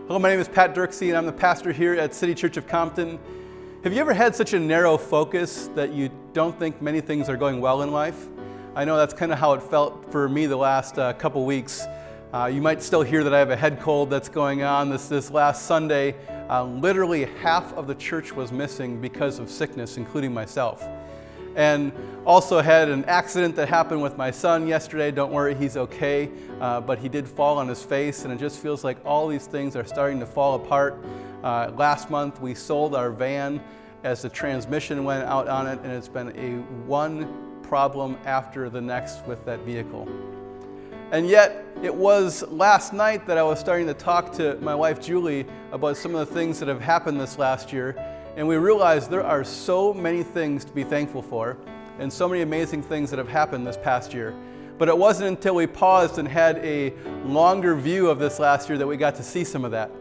Hello, my name is Pat Dirksey, and I'm the pastor here at City Church of Compton. Have you ever had such a narrow focus that you don't think many things are going well in life? I know that's kind of how it felt for me the last couple weeks. You might still hear that I have a head cold that's going on. This last Sunday, literally half of the church was missing because of sickness, including myself. And also had an accident that happened with my son yesterday. Don't worry, he's okay, but he did fall on his face, and it just feels like all these things are starting to fall apart. Last month we sold our van as the transmission went out on it, and it's been a one problem after the next with that vehicle. And yet it was last night that I was starting to talk to my wife Julie about some of the things that have happened this last year. And we realized there are so many things to be thankful for and so many amazing things that have happened this past year. But it wasn't until we paused and had a longer view of this last year that we got to see some of that.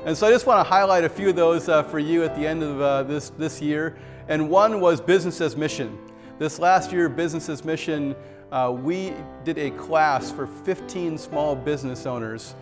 And so I just want to highlight a few of those for you at the end of this year. And one was Business as Mission. This last year, Business as Mission, we did a class for 15 small business owners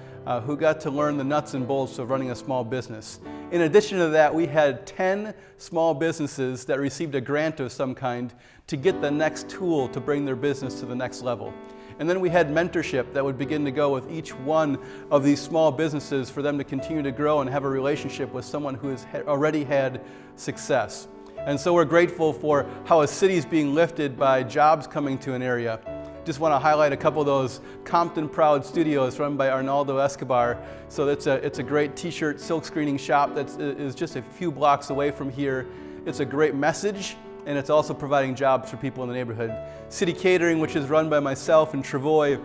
who got to learn the nuts and bolts of running a small business. In addition to that, we had 10 small businesses that received a grant of some kind to get the next tool to bring their business to the next level. And then we had mentorship that would begin to go with each one of these small businesses for them to continue to grow and have a relationship with someone who has already had success. And so we're grateful for how a city is being lifted by jobs coming to an area. Just want to highlight a couple of those Compton Proud Studios run by Arnaldo Escobar. So it's a great t-shirt silk screening shop that is just a few blocks away from here. It's a great message, and it's also providing jobs for people in the neighborhood. City Catering, which is run by myself and Travoy,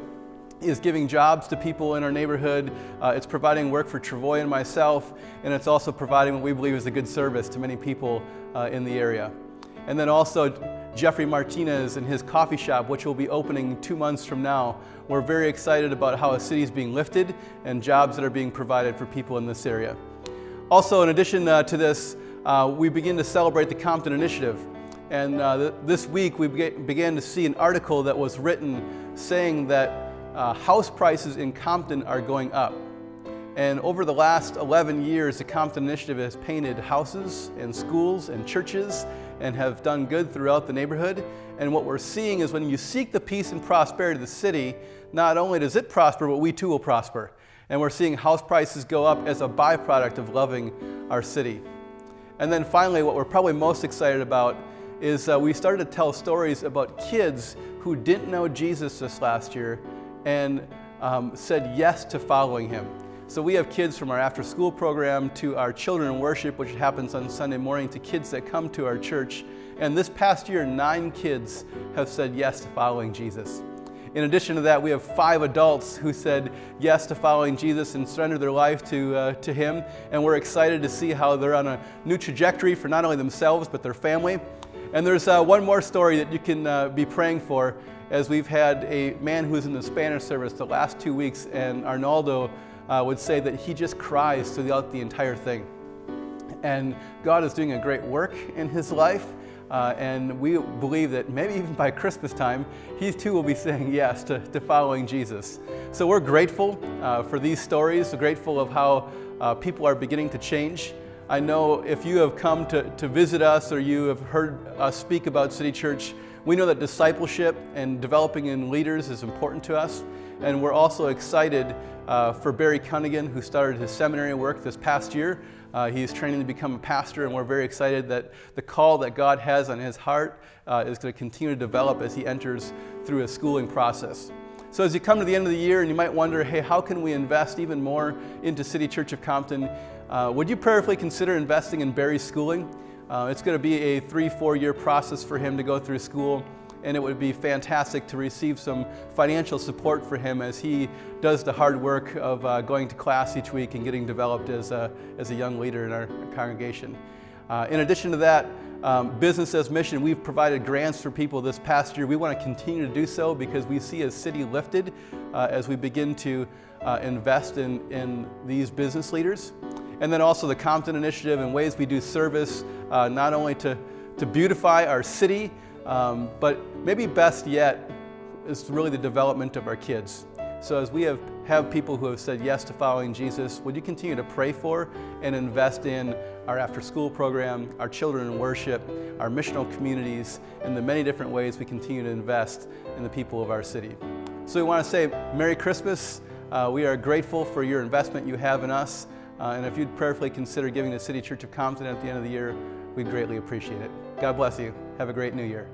is giving jobs to people in our neighborhood. It's providing work for Travoy and myself, and it's also providing what we believe is a good service to many people in the area. And then also Jeffrey Martinez and his coffee shop, which will be opening 2 months from now. We're very excited about how a city is being lifted and jobs that are being provided for people in this area. Also, in addition to this, we begin to celebrate the Compton Initiative. And this week we began to see an article that was written saying that house prices in Compton are going up. And over the last 11 years, the Compton Initiative has painted houses and schools and churches and have done good throughout the neighborhood. And what we're seeing is when you seek the peace and prosperity of the city, not only does it prosper, but we too will prosper. And we're seeing house prices go up as a byproduct of loving our city. And then finally, what we're probably most excited about is we started to tell stories about kids who didn't know Jesus this last year and said yes to following him. So we have kids from our after-school program to our children in worship, which happens on Sunday morning, to kids that come to our church. And this past year, 9 kids have said yes to following Jesus. In addition to that, we have 5 adults who said yes to following Jesus and surrendered their life to him. And we're excited to see how they're on a new trajectory for not only themselves, but their family. And there's one more story that you can be praying for, as we've had a man who's in the Spanish service the last 2 weeks, and Arnaldo would say that he just cries throughout the entire thing. And God is doing a great work in his life, and we believe that maybe even by Christmas time, he too will be saying yes to following Jesus. So we're grateful for these stories, we're grateful of how people are beginning to change. I know if you have come to visit us or you have heard us speak about City Church, we know that discipleship and developing in leaders is important to us. And we're also excited for Barry Cunningham, who started his seminary work this past year. He's training to become a pastor, and we're very excited that the call that God has on his heart is going to continue to develop as he enters through a schooling process. So as you come to the end of the year and you might wonder, hey, how can we invest even more into City Church of Compton? Would you prayerfully consider investing in Barry's schooling? It's going to be a 3-4 year process for him to go through school. And it would be fantastic to receive some financial support for him as he does the hard work of going to class each week and getting developed as a young leader in our congregation. In addition to that, Business as Mission, we've provided grants for people this past year. We want to continue to do so because we see a city lifted as we begin to invest in these business leaders. And then also the Compton Initiative and ways we do service, not only to beautify our city, but maybe best yet is really the development of our kids. So as we have have people who have said yes to following Jesus, would you continue to pray for and invest in our after-school program, our children in worship, our missional communities, and the many different ways we continue to invest in the people of our city. So we want to say Merry Christmas. We are grateful for your investment you have in us, and if you'd prayerfully consider giving to City Church of Compton at the end of the year, we'd greatly appreciate it. God bless you. Have a great new year.